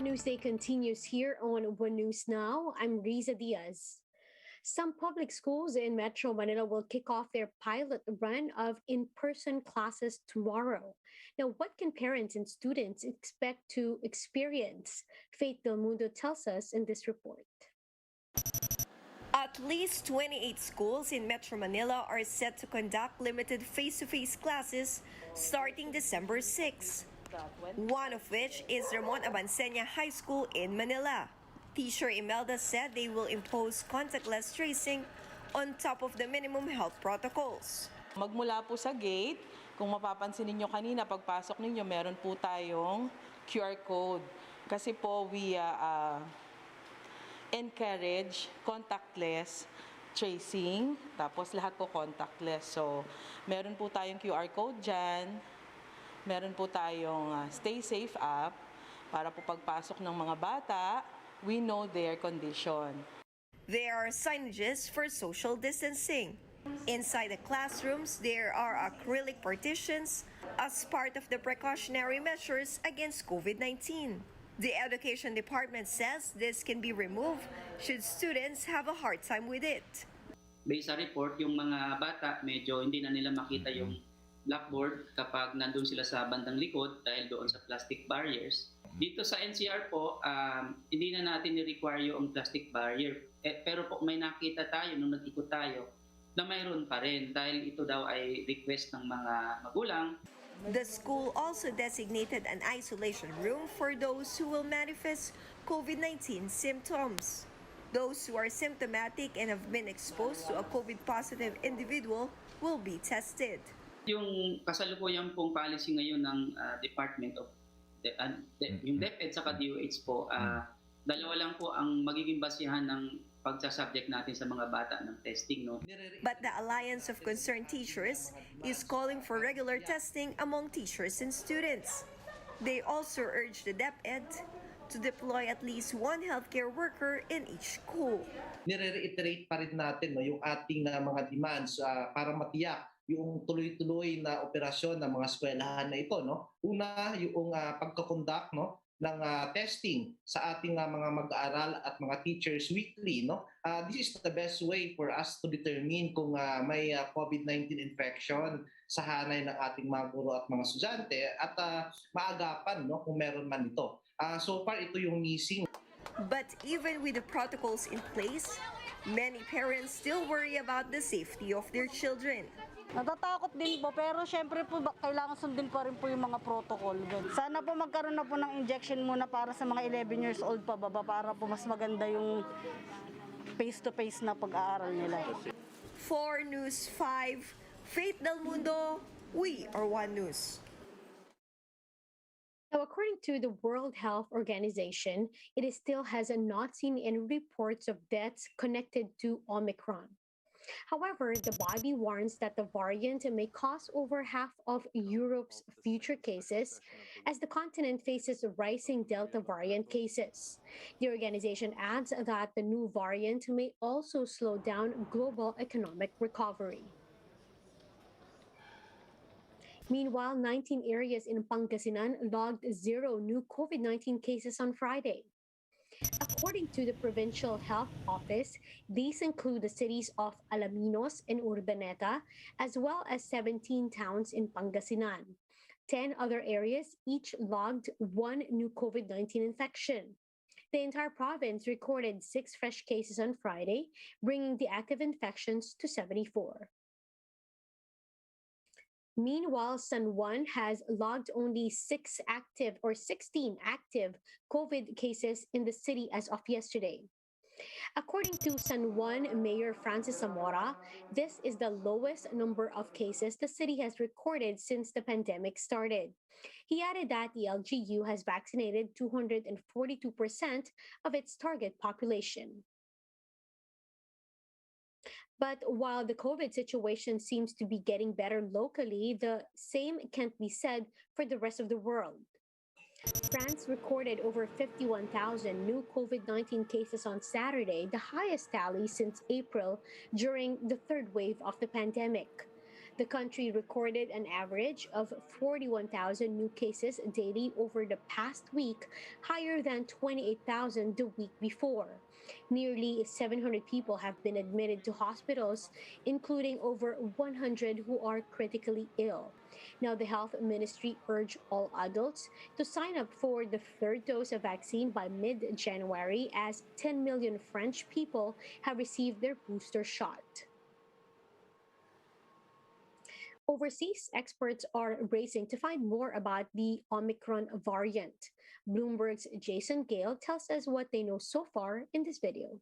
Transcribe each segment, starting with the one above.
News Day continues here on One News Now. I'm Riza Diaz. Some public schools in Metro Manila will kick off their pilot run of in-person classes tomorrow. Now, what can parents and students expect to experience? Faith Del Mundo tells us in this report. At least 28 schools in Metro Manila are set to conduct limited face-to-face classes starting December 6. One of which is Ramon Abansenya High School in Manila. Teacher Imelda said they will impose contactless tracing on top of the minimum health protocols. Magmula po sa gate, kung mapapansin ninyo kanina, pagpasok ninyo, meron po tayong QR code. Kasi po we encourage contactless tracing, tapos lahat po contactless. So, meron po tayong QR code dyan, meron po tayong Stay Safe app para po pagpasok ng mga bata, we know their condition. There are signages for social distancing. Inside the classrooms, there are acrylic partitions as part of the precautionary measures against COVID-19. The Education Department says this can be removed should students have a hard time with it. Based sa report, yung mga bata medyo hindi na nila makita yung blackboard kapag nandun sila sa bandang likod dahil doon sa plastic barriers. Dito sa NCR po, hindi na natin ni-require yung plastic barrier. Pero po may nakita tayo nung nag-ikot tayo na mayroon pa rin dahil ito daw ay request ng mga magulang. The school also designated an isolation room for those who will manifest COVID-19 symptoms. Those who are symptomatic and have been exposed to a COVID-positive individual will be tested. Yung kasalukuyan pong policy ngayon ng Department of yung DepEd sa DOH po, dalawa lang po ang magiging basihan ng pagsasubject natin sa mga bata ng testing. No? But the Alliance of Concerned Teachers is calling for regular testing among teachers and students. They also urge the DepEd to deploy at least one healthcare worker in each school. Nire-reiterate pa rin natin yung ating mga demands para matiyak yung tuloy-tuloy na operasyon ng mga eskwelahan na ito. Una, yung pagkakonduct ng testing sa ating mga mag-aaral at mga teachers weekly. This is the best way for us to determine kung may COVID-19 infection sa hanay ng ating mga guro at mga estudyante at maagapan kung meron man ito. So far, ito yung missing. But even with the protocols in place, many parents still worry about the safety of their children. Natatakot din po, pero syempre po kailangan sundin pa rin po yung mga protocol. Sana po magkaroon na po ng injection muna para sa mga 11 years old pababa para po mas maganda yung face-to-face na pag-aaral nila. For News 5, Faith Del Mundo, we are One News. Now, according to the World Health Organization, it still has not seen any reports of deaths connected to Omicron. However, the body warns that the variant may cause over half of Europe's future cases as the continent faces rising Delta variant cases. The organization adds that the new variant may also slow down global economic recovery. Meanwhile, 19 areas in Pangasinan logged 0 new COVID-19 cases on Friday. According to the Provincial Health Office, these include the cities of Alaminos and Urdaneta, as well as 17 towns in Pangasinan. 10 other areas each logged 1 new COVID-19 infection. The entire province recorded 6 fresh cases on Friday, bringing the active infections to 74. Meanwhile, San Juan has logged only 16 active COVID cases in the city as of yesterday. According to San Juan Mayor Francis Zamora, this is the lowest number of cases the city has recorded since the pandemic started. He added that the LGU has vaccinated 242% of its target population. But while the COVID situation seems to be getting better locally, the same can't be said for the rest of the world. France recorded over 51,000 new COVID-19 cases on Saturday, the highest tally since April during the third wave of the pandemic. The country recorded an average of 41,000 new cases daily over the past week, higher than 28,000 the week before. Nearly 700 people have been admitted to hospitals, including over 100 who are critically ill. Now, the health ministry urged all adults to sign up for the third dose of vaccine by mid-January, as 10 million French people have received their booster shot. Overseas, experts are racing to find more about the Omicron variant. Bloomberg's Jason Gale tells us what they know so far in this video.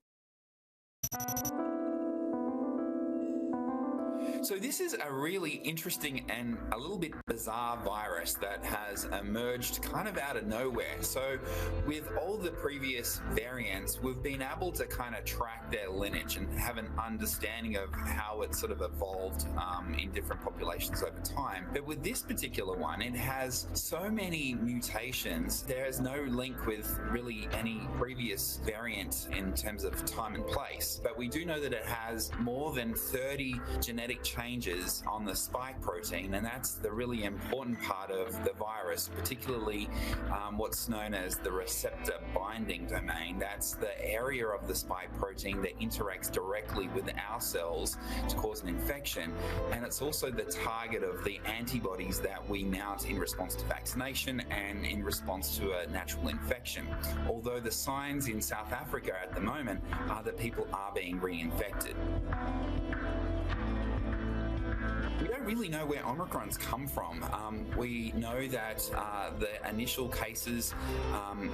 So this is a really interesting and a little bit bizarre virus that has emerged kind of out of nowhere. So with all the previous variants, we've been able to kind of track their lineage and have an understanding of how it sort of evolved in different populations over time. But with this particular one, it has so many mutations. There is no link with really any previous variant in terms of time and place. But we do know that it has more than 30 genetic changes on the spike protein, and that's the really important part of the virus, particularly what's known as the receptor binding domain. That's the area of the spike protein that interacts directly with our cells to cause an infection, and it's also the target of the antibodies that we mount in response to vaccination and in response to a natural infection. Although the signs in South Africa at the moment are that people are being reinfected. We don't really know where Omicron's come from. We know that the initial cases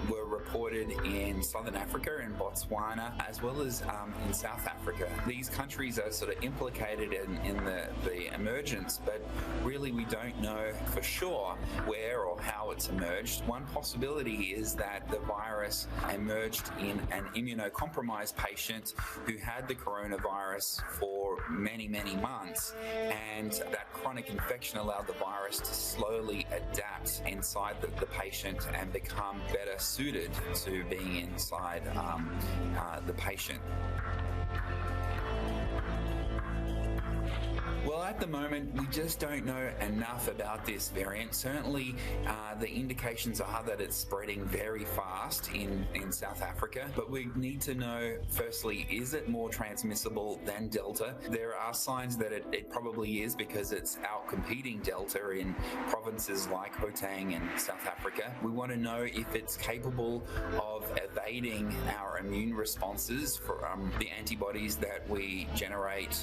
were reported in Southern Africa and Botswana, as well as in South Africa. These countries are sort of implicated in the emergence, but really we don't know for sure where or how it's emerged. One possibility is that the virus emerged in an immunocompromised patient who had the coronavirus for many, many months, and that chronic infection allowed the virus to slowly adapt inside the patient and become better suited to being inside the patient. Well, at the moment, we just don't know enough about this variant. Certainly, the indications are that it's spreading very fast in South Africa, but we need to know, firstly, is it more transmissible than Delta? There are signs that it probably is, because it's outcompeting Delta in provinces like Gauteng in South Africa. We want to know if it's capable of evading our immune responses from the antibodies that we generate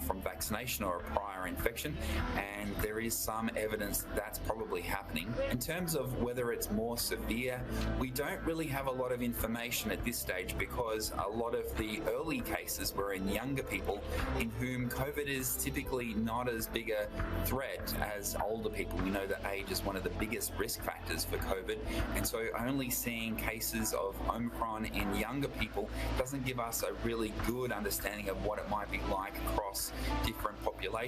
from vaccination or prior infection, and there is some evidence that that's probably happening. In terms of whether it's more severe, we don't really have a lot of information at this stage, because a lot of the early cases were in younger people in whom COVID is typically not as big a threat as older people. We know that age is one of the biggest risk factors for COVID, and so only seeing cases of Omicron in younger people doesn't give us a really good understanding of what it might be like across different populations.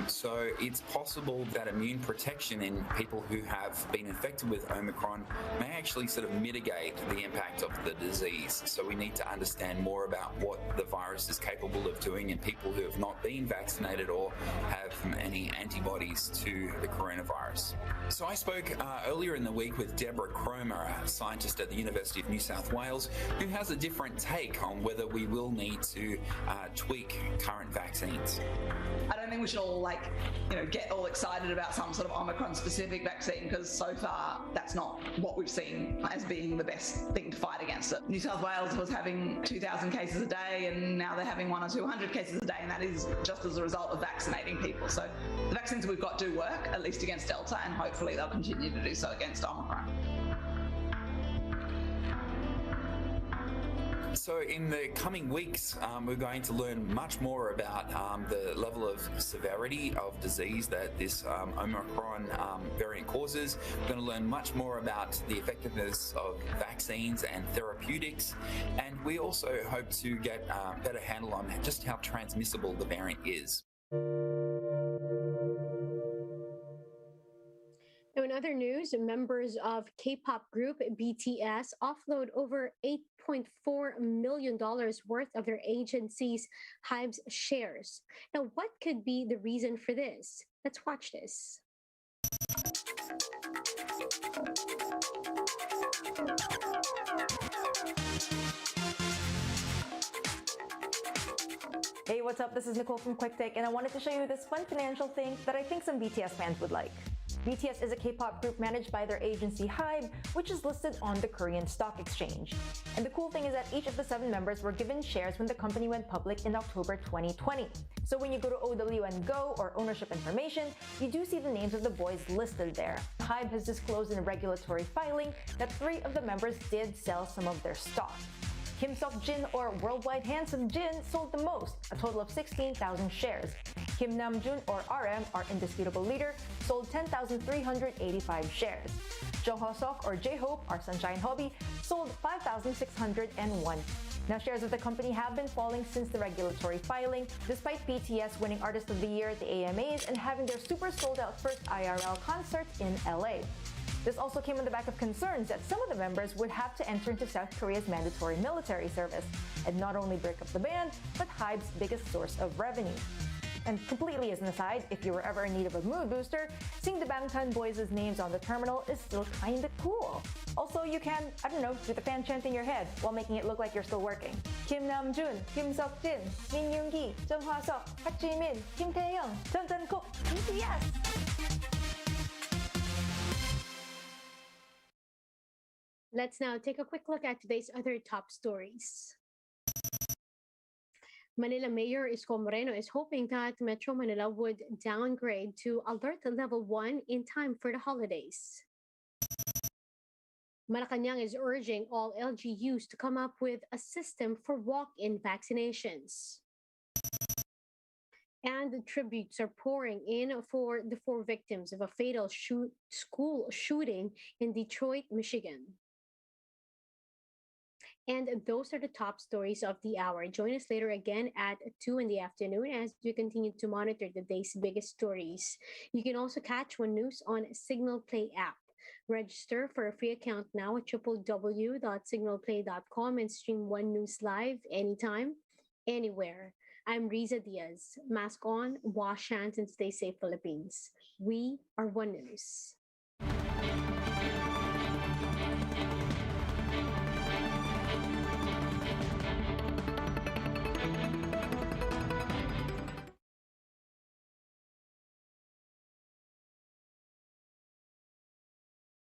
So it's possible that immune protection in people who have been infected with Omicron may actually sort of mitigate the impact of the disease. So we need to understand more about what the virus is capable of doing in people who have not been vaccinated or have any antibodies to the coronavirus. So I spoke earlier in the week with Deborah Cromer, a scientist at the University of New South Wales, who has a different take on whether we will need to tweak current vaccines. I don't think we should all get all excited about some sort of Omicron specific vaccine, because so far that's not what we've seen as being the best thing to fight against it. New South Wales was having 2,000 cases a day, and now they're having 100 or 200 cases a day, and that is just as a result of vaccinating people. So the vaccines we've got do work, at least against Delta, and hopefully they'll continue to do so against Omicron. So in the coming weeks, we're going to learn much more about the level of severity of disease that this Omicron variant causes. We're going to learn much more about the effectiveness of vaccines and therapeutics, and we also hope to get a better handle on just how transmissible the variant is. Now, in other news, members of K-pop group BTS offload over $8.4 million worth of their agency's Hybe's shares. Now, what could be the reason for this? Let's watch this. Hey, what's up? This is Nicole from Quick Take, and I wanted to show you this fun financial thing that I think some BTS fans would like. BTS is a K-pop group managed by their agency Hybe, which is listed on the Korean Stock Exchange. And the cool thing is that each of the 7 members were given shares when the company went public in October 2020. So when you go to OWN Go or ownership information, you do see the names of the boys listed there. Hybe has disclosed in a regulatory filing that 3 of the members did sell some of their stock. Kim Seok-jin, or Worldwide Handsome Jin, sold the most, a total of 16,000 shares. Kim Nam-jun, or RM, our indisputable leader, sold 10,385 shares. Jung Ho-seok, or J-Hope, our sunshine hobby, sold 5,601. Now, shares of the company have been falling since the regulatory filing, despite BTS winning Artist of the Year at the AMAs and having their super sold-out first IRL concert in LA. This also came on the back of concerns that some of the members would have to enter into South Korea's mandatory military service and not only break up the band, but Hybe's biggest source of revenue. And completely as an aside, if you were ever in need of a mood booster, seeing the Bangtan Boys' names on the terminal is still kinda cool. Also, you can, do the fan chant in your head while making it look like you're still working. Kim Nam-jun, Kim Seok-jin, Min Yoon-gi, Jung Ho-seok, Park Ji-min, Kim Tae-young, Jung Jun-kook, BTS! Let's now take a quick look at today's other top stories. Manila Mayor Isko Moreno is hoping that Metro Manila would downgrade to Alert Level 1 in time for the holidays. Malacanang is urging all LGUs to come up with a system for walk-in vaccinations. And the tributes are pouring in for the 4 victims of a fatal school shooting in Detroit, Michigan. And those are the top stories of the hour. Join us later again at 2 in the afternoon as we continue to monitor the day's biggest stories. You can also catch One News on Signal Play app. Register for a free account now at www.signalplay.com and stream One News live anytime, anywhere. I'm Riza Diaz. Mask on, wash hands, and stay safe, Philippines. We are One News.